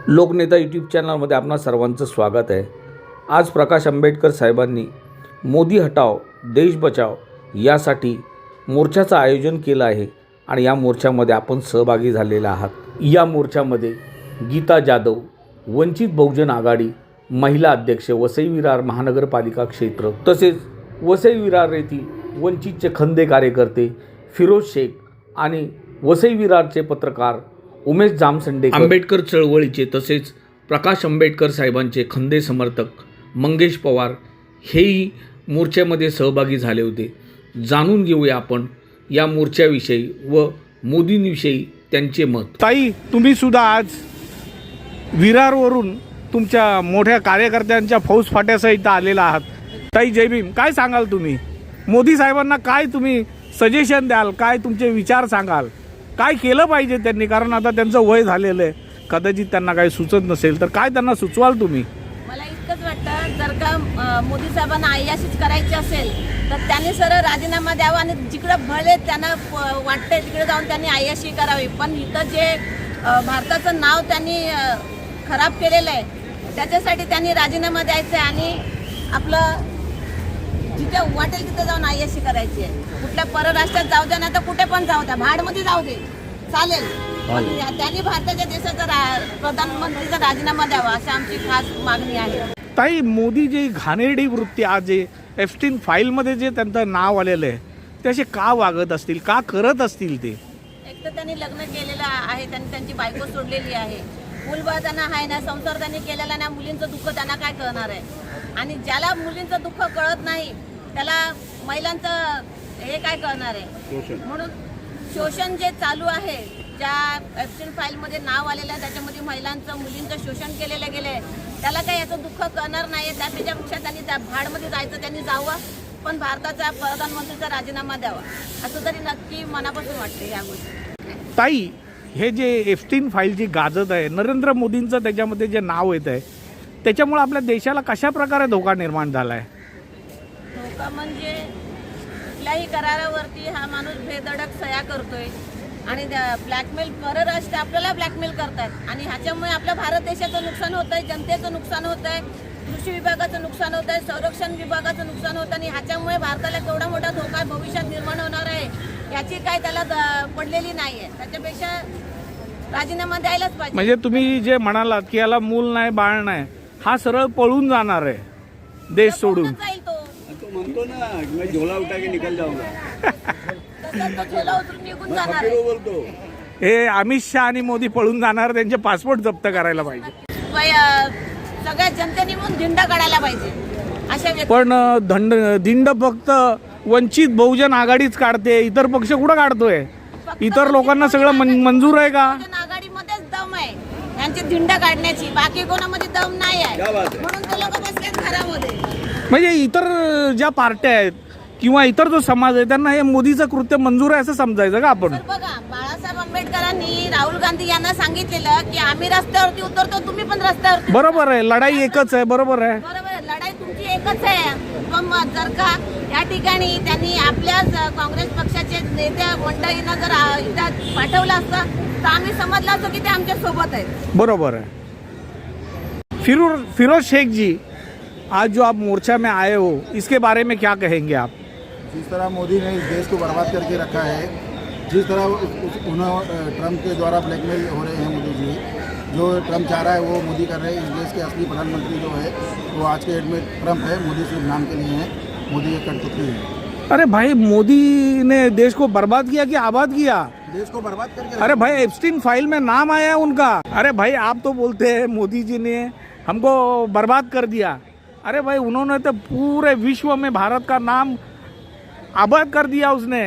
लोकनेता YouTube चॅनलमध्ये आपणा सर्वांचं स्वागत आहे। आज प्रकाश आंबेडकर साहेबांनी मोदी हटाओ देश बचाओ यासाठी मोर्चाचं आयोजन केलं आहे आणि या मोर्चामध्ये आपण सहभागी झालेले आहात। या मोर्चामध्ये गीता जाधव, वंचित बहुजन आघाडी महिला अध्यक्ष वसई विरार महानगरपालिका क्षेत्र, तसेच वसई विरार येथील वंचितचे खंदे कार्यकर्ते फिरोज शेख आणि वसई विरारचे पत्रकार उमेश जामसंडेकर, आंबेडकर चळवळीचे तसेच प्रकाश आंबेडकर साहेबांचे खंदे समर्थक मंगेश पवार हेही मोर्चामध्ये सहभागी झाले होते। जाणून घेऊया आपण या मोर्चाविषयी व मोदींविषयी त्यांचे मत। ताई, तुम्ही सुद्धा आज विरारवरून तुमच्या मोठ्या कार्यकर्त्यांच्या फौज फाट्यासहित आलेला आहात। ताई जय भीम, काय सांगाल तुम्ही मोदी साहेबांना, काय तुम्ही सजेशन द्याल, काय तुमचे विचार सांगाल, काय केलं पाहिजे त्यांनी? कारण आता त्यांचं वय झालेलं आहे, कदाचित त्यांना काही सुचत नसेल तर काय त्यांना सुचवाल तुम्ही? मला इतकंच वाटतं, जर का मोदी साहेबांना आयाशीच करायची असेल तर त्यांनी सरळ राजीनामा द्यावा आणि जिकडं भले त्यांना वाटतंय तिकडे जाऊन त्यांनी आयाशी करावी। पण इथं जे भारताचं नाव त्यांनी खराब केलेलं आहे त्याच्यासाठी त्यांनी राजीनामा द्यायचा आहे आणि आपलं जिथे वाटेल तिथे जाऊन आयाशी करायची आहे। कुठल्या परराष्ट्रात जाऊ द्या ना तर कुठे पण जाऊ द्या, भाडमध्ये जाऊ दे चालेल, पण त्यांनी भारताच्या देशाचा प्रधानमंत्रीचा राजीनामा द्यावा अशी आमची खास मागणी आहे। ताई, मोदी जी घाणेरडी वृत्ती आज जे एप्स्टीन फाईलमध्ये जे त्यांचं नाव आलेलं आहे ते असे का वागत असतील, का करत असतील? ते एक तर त्यांनी लग्न केलेलं आहे, त्यांनी त्यांची बायको सोडलेली आहे, मूलबाळ त्यांना आहे ना, संसार त्यांनी केलेला ना, मुलींचं दुःख त्यांना काय कळणार आहे? आणि ज्याला मुलींचं दुःख कळत नाही त्याला महिलांचं हे काय कळणार आहे? म्हणून शोषण जे चालू आहे, ज्या एप्स्टीन फाईलमध्ये नाव आलेलं आहे त्याच्यामध्ये महिलांचं मुलींचं शोषण केलेलं गेलं आहे, त्याला काही याचं दुःख कळणार नाही। त्यापेक्षा त्यांनी त्या भाडमध्ये जायचं, त्यांनी जावं, पण भारताचा प्रधानमंत्रीचा राजीनामा द्यावा असं तरी नक्की मनापासून वाटते या गोष्टी। ताई, हे जे एप्स्टीन फाईल जी गाजत आहे, नरेंद्र मोदींचं त्याच्यामध्ये जे नाव येत आहे त्याच्यामुळे आपल्या देशाला कशा प्रकारे धोका निर्माण झाला आहे? धोका म्हणजे कुठल्याही करारावरती हा माणूस बेधडक सह्या करतोय आणि ब्लॅकमेल, परराष्ट्र आपल्याला ब्लॅकमेल करतात आणि ह्याच्यामुळे आपल्या भारत देशाचं नुकसान होत आहे, जनतेचं नुकसान होत आहे, कृषी विभागाचं नुकसान होत आहे, संरक्षण विभागाचं नुकसान होतं आणि ह्याच्यामुळे भारताला केवढा मोठा धोका भविष्यात निर्माण होणार आहे याची काय त्याला पडलेली नाही आहे। त्याच्यापेक्षा राजीनामा द्यायलाच पाहिजे। म्हणजे तुम्ही जे म्हणालात की याला मूल नाही बाळ नाही, हा सरळ पळून जाणार आहे देश सोडून? जाईल तो म्हणतो ना, मैं झोला उठा के निकल जाऊंगा, तसंच तो झोला उतरून निघून जाणार आहे। बोलतो हे अमित शहा आणि मोदी पळून जाणार, त्यांचे पासपोर्ट जप्त करायला पाहिजे। सगळ्या जनतेने म्हणून धिंड काढायला पाहिजे अशा व्यक्ती। पण धिंड फक्त वंचित बहुजन आघाडीच काढते, इतर पक्ष कुठं काढतोय? इतर लोकांना सगळं मंजूर आहे का? आघाडीमध्येच दम आहे यांची धिंड काढण्याची, बाकी कोणामध्ये दम नाही आहे, म्हणून ते लोक बसलेत घरामध्ये। म्हणजे इतर ज्या पार्ट्या आहेत किंवा इतर जो समाज आहे त्यांना हे मोदीचं कृत्य मंजूर आहे असं समजायचं का आपण? बघा, बाळासाहेब आंबेडकरांनी राहुल गांधी यांना सांगितलेलं की आम्ही रस्त्यावरती उतरतो, तुम्ही पण रस्त्यावरती। बरोबर आहे, लढाई एकच आहे, बरोबर आहे, बरोबर आहे, लढाई तुमची एकच आहे। पण जर का या ठिकाणी त्यांनी आपल्याच काँग्रेस पक्षाचे नेत्या मंडळींना जर इथं पाठवलं असतं तर आम्ही समजलं असतं की ते आमच्या सोबत आहेत। बरोबर है। फिरोज शेख जी, आज जो आप मोर्चा में आए हो, इसके बारे में क्या कहेंगे आप? जिस तरह मोदी ने इस देश को बर्बाद करके रखा है, जिस तरह उन्हें ट्रंप के द्वारा ब्लैकमेल हो रहे हैं मोदी जी, जो ट्रंप चाह रहा है वो मोदी कर रहे हैं। इस देश के असली प्रधानमंत्री जो है वो आज के डेट में ट्रंप है, मोदी सिर्फ नाम के लिए है, मोदी एक कठपुतली है। अरे भाई, मोदी ने देश को बर्बाद किया कि आबाद किया? देश को बर्बाद करके। अरे भाई, एप्स्टीन फाइल में नाम आया है उनका। अरे भाई, आप तो बोलते हैं मोदी जी ने हमको बर्बाद कर दिया। अरे भाई, उन्होंने तो पूरे विश्व में भारत का नाम आबाद कर दिया उसने,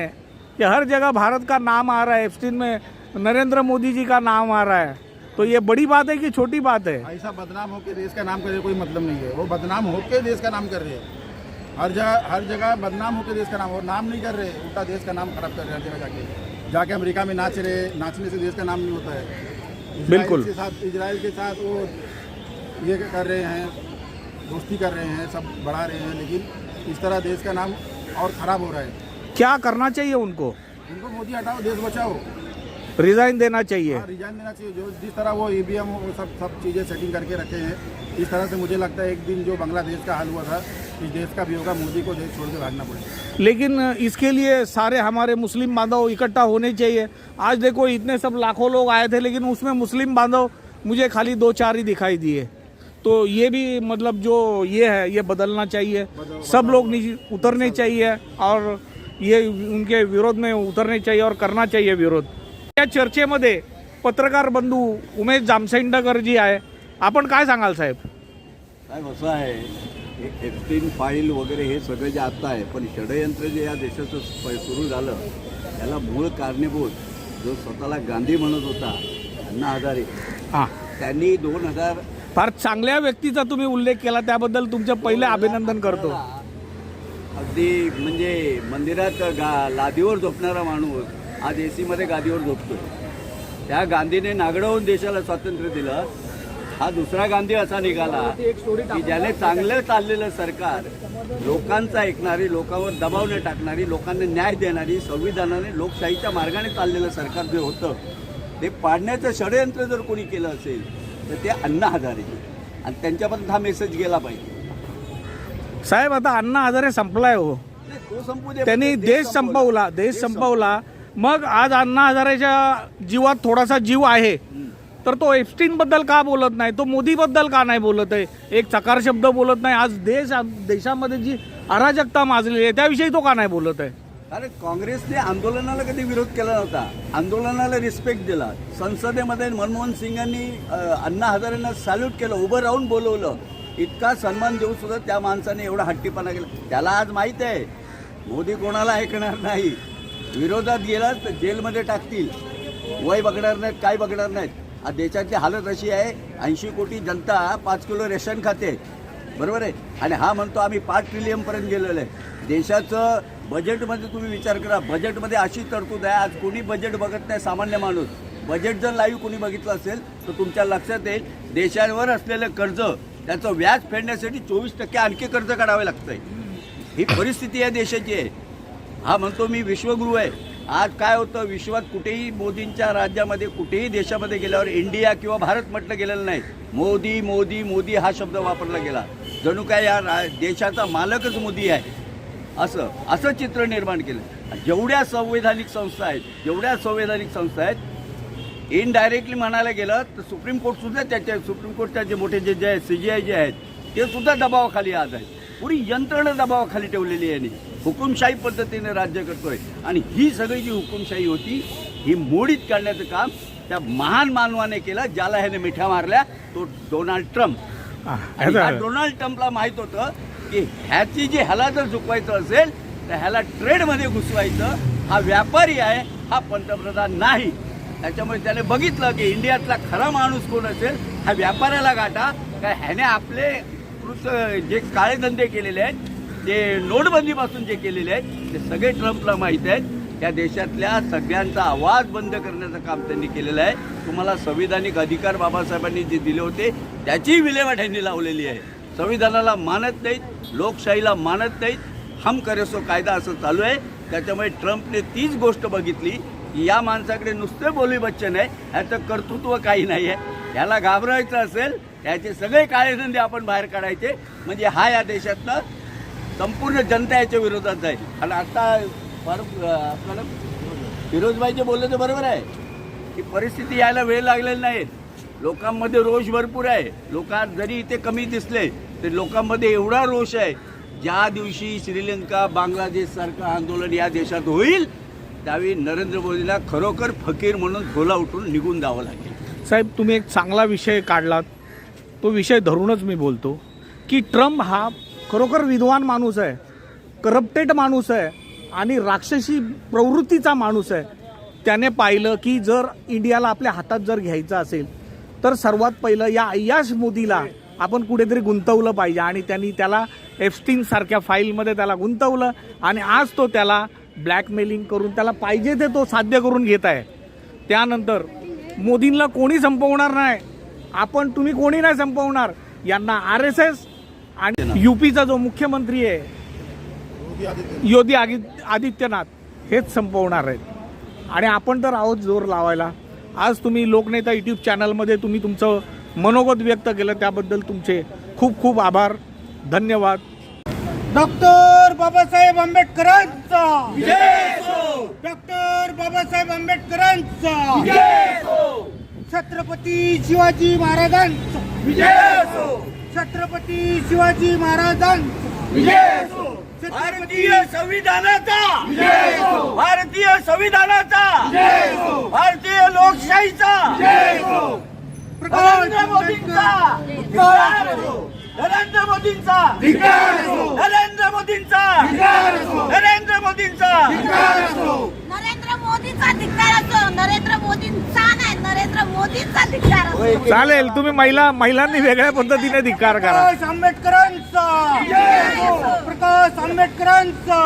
कि हर जगह भारत का नाम आ रहा है, एप्स्टीन में नरेंद्र मोदी जी का नाम आ रहा है। तो ये बड़ी बात है कि छोटी बात है? ऐसा बदनाम होकर देश का नाम करे कोई मतलब नहीं है, वो बदनाम होकर देश का नाम कर रहे हैं। हर जगह बदनाम होकर देश का नाम, और नाम नहीं कर रहे, उल्टा देश का नाम खराब कर रहे हैं। हर जगह जाके अमेरिका में नाच रहे, नाचने से देश का नाम नहीं होता है। बिल्कुल। इजराइल के साथ वो ये कर रहे हैं, दोस्ती कर रहे हैं, सब बढ़ा रहे हैं, लेकिन इस तरह देश का नाम और ख़राब हो रहा है। क्या करना चाहिए उनको? मोदी हटाओ देश बचाओ। रिजाइन देना चाहिए। हाँ, रिजाइन देना चाहिए। जो जिस तरह वो ईवीएम वो सब चीज़ें सेटिंग करके रखे हैं, इस तरह से मुझे लगता है एक दिन जो बांग्लादेश का हाल हुआ था, इस देश का भी होगा। मोदी को देश छोड़ के भागना पड़ेगा। लेकिन इसके लिए सारे हमारे मुस्लिम बांधव इकट्ठा होने चाहिए। आज देखो इतने सब लाखों लोग आए थे, लेकिन उसमें मुस्लिम बांधव मुझे खाली 2-4 ही दिखाई दिए। तो ये भी मतलब जो ये है ये बदलना चाहिए। सब लोग उतरने चाहिए और ये उनके विरोध में उतरने चाहिए और करना चाहिए विरोध। या चर्चेमध्ये पत्रकार बंधू उमेश जामसंडेकर जी आहे, आपण काय सांगाल साहेब? साहेब असं आहे, एप्स्टीन फाईल वगैरे हे सगळं जे आता आहे, पण षडयंत्र जे या देशाचं सुरू झालं त्याला मूळ कारणीभूत जो स्वतःला गांधी म्हणत होता अण्णा हजारे, हां, त्यांनी 2000 फार चांगल्या व्यक्तीचा तुम्ही उल्लेख केला, त्याबद्दल तुमचे पहिले अभिनंदन करतो। अगदी म्हणजे मंदिरात लादीवर झोपणारा माणूस आज एसीमध्ये गादीवर झोपतोय। त्या गांधीने नागडवून देशाला स्वातंत्र्य दिलं। हा दुसरा गांधी असा निघाला की ज्याने चांगलं चाललेलं सरकार, लोकांचं ऐकणारी, लोकांवर दबाव न टाकणारी, लोकांना न्याय देणारी, संविधानाने लोकशाहीच्या मार्गाने चाललेलं सरकार जे होतं ते पाडण्याचं षडयंत्र जर कोणी केलं असेल तर ते अण्णा हजारे, आणि त्यांच्यापर्यंत हा मेसेज गेला पाहिजे। साहेब आता अण्णा हजारे संपलाय हो, तो संपू दे, त्यांनी देश संपवला। मग आज अण्णा हजारेच्या जीवात थोडासा जीव आहे, तर तो एप्स्टीन बद्दल का बोलत नाही? तो मोदी बद्दल का नाही बोलत आहे? एक चकार शब्द बोलत नाही। आज देशामध्ये जी अराजकता माजलेली आहे त्याविषयी तो का नाही बोलत आहे? अरे काँग्रेसने आंदोलनाला कधी विरोध केला नव्हता, आंदोलनाला रिस्पेक्ट दिला। संसदेमध्ये मनमोहन सिंगांनी अण्णा हजारेंना सॅल्यूट केलं, उभं राहून बोलवलं। इतका सन्मान देऊ सुद्धा त्या माणसाने एवढा हट्टीपणा केला। त्याला आज माहीत आहे मोदी कोणाला ऐकणार नाही, विरोधात गेला तर जेलमध्ये टाकतील, वय बघणार नाहीत, काय बघणार नाहीत। आज देशाची हालत अशी आहे, 80 कोटी जनता 5 किलो रेशन खाते, बरोबर आहे, आणि हा म्हणतो आम्ही 5 ट्रिलियनपर्यंत गेलेलो आहे। देशाचं बजेटमध्ये तुम्ही विचार करा, बजेटमध्ये अशी तरतूद आहे, आज कोणी बजेट बघत नाही, सामान्य माणूस। बजेट जर लाईव्ह कोणी बघितलं असेल तर तुमच्या लक्षात येईल देशावर असलेलं कर्ज, त्याचं व्याज फेडण्यासाठी 24% आणखी कर्ज काढावे लागतंय। ही परिस्थिती या देशाची आहे। हा म्हणतो मी विश्वगुरू आहे। आज काय होतं, विश्वात कुठेही मोदींच्या राज्यामध्ये कुठेही देशामध्ये गेल्यावर इंडिया किंवा भारत म्हटलं गेलेलं नाही, मोदी मोदी मोदी हा शब्द वापरला गेला। जणू काय या देशाचा मालकच मोदी आहे असं चित्र निर्माण केलं। जेवढ्या संवैधानिक संस्था आहेत इनडायरेक्टली म्हणायला गेलं तर सुप्रीम कोर्ट सुद्धा त्याच्या, सुप्रीम कोर्टच्या जे मोठे जे आहेत, CGI जे आहेत ते सुद्धा दबावाखाली आज आहेत। पुरी यंत्रणा दबावाखाली ठेवलेली आहे, हुकुमशाही पद्धतीने राज्य करतोय। आणि ही सगळी जी हुकुमशाही होती ही मोडीत काढण्याचं काम त्या महान मानवाने केलं, ज्याला ह्याने मिठ्या मारल्या, तो डोनाल्ड ट्रम्प। आणि डोनाल्ड ट्रम्पला माहित होतं की ह्याची जी ह्याला जर झुकवायचं असेल तर ह्याला ट्रेडमध्ये घुसवायचं। हा व्यापारी आहे, हा पंतप्रधान नाही। त्याच्यामुळे त्याने बघितलं की इंडियातला खरा माणूस कोण असेल, हा व्यापाऱ्याला गाठा। काय ह्याने आपले जे काळे धंदे केलेले आहेत, जे नोटबंदीपासून जे केलेले आहेत, ते सगळे ट्रम्पला माहीत आहेत। त्या देशातल्या सगळ्यांचा आवाज बंद करण्याचं काम त्यांनी केलेलं आहे। तुम्हाला संविधानिक अधिकार बाबासाहेबांनी जे दिले होते त्याची विल्हेवाट यांनी लावलेली आहे। संविधानाला मानत नाहीत, लोकशाहीला मानत नाहीत, हम करे सो कायदा असं चालू आहे। त्याच्यामुळे ट्रम्पने तीच गोष्ट बघितली की या माणसाकडे नुसते बोली बच्चन आहे, ह्याचं कर्तृत्व काही नाही आहे। ह्याला घाबरायचं असेल याचे सगळे काळे धंदे आपण बाहेर काढायचे, म्हणजे हा या देशातनं संपूर्ण जनता याच्या विरोधात जाईल। आणि आता आपल्याला फिरोजबाई जे बोलले ते बरोबर आहे की परिस्थिती यायला वेळ लागलेली नाही। लोकांमध्ये रोष भरपूर आहे। लोक जरी इथे कमी दिसले तरी लोकांमध्ये एवढा रोष आहे, ज्या दिवशी श्रीलंका बांगलादेशसारखं आंदोलन या देशात होईल त्यावेळी नरेंद्र मोदीला खरोखर फकीर म्हणून झोला उठून निघून जावं लागेल। साहेब तुम्ही एक चांगला विषय काढलात, तो विषय धरूनच मी बोलतो की ट्रम्प हा खरोखर विद्वान माणूस आहे, करप्टेड माणूस आहे आणि राक्षसी प्रवृत्तीचा माणूस आहे। त्याने पाहिलं की जर इंडियाला आपल्या हातात जर घ्यायचं असेल तर सर्वात पहिलं या अय्याश मोदीला आपण कुठेतरी गुंतवलं पाहिजे, आणि त्यांनी त्याला एप्स्टीन सारख्या फाईलमध्ये त्याला गुंतवलं आणि आज तो त्याला ब्लॅकमेलिंग करून त्याला पाहिजे ते तो साध्य करून घेत आहे। त्यानंतर मोदींना कोणी संपवणार नाही, तुम्ही कोणी नाही संपवणार। यांना RSS आणि UPचा जो मुख्यमंत्री आहे योगी आदित्यनाथ हेच संपवणार आहेत। आणि आपण तर आहोत जोर लावायला. आज तुम्ही लोकनेता यूट्यूब चॅनलमध्ये तुम्ही तुमचं मनोगत व्यक्त केलं, त्याबद्दल तुमचे खूप खूप आभार. धन्यवाद. डॉक्टर बाबासाहेब आंबेडकरांचा डॉक्टर बाबासाहेब आंबेडकरांचा छत्रपती शिवाजी महाराजांचा छत्रपती शिवाजी महाराजांचा भारतीय संविधानाचा भारतीय संविधानाचा भारतीय लोकशाहीचा नरेंद्र मोदींचा नरेंद्र मोदींचा नरेंद्र मोदींचा नरेंद्र मोदींचा नरेंद्र मोदीचा धिक्कार असो, नरेंद्र मोदींचा नाही, नरेंद्र मोदींचा धिक्कार असो. चालेल, तुम्ही महिलांनी वेगळ्या पद्धतीने धिक्कार करा. प्रकाश आंबेडकरांचा प्रकाश आंबेडकरांचा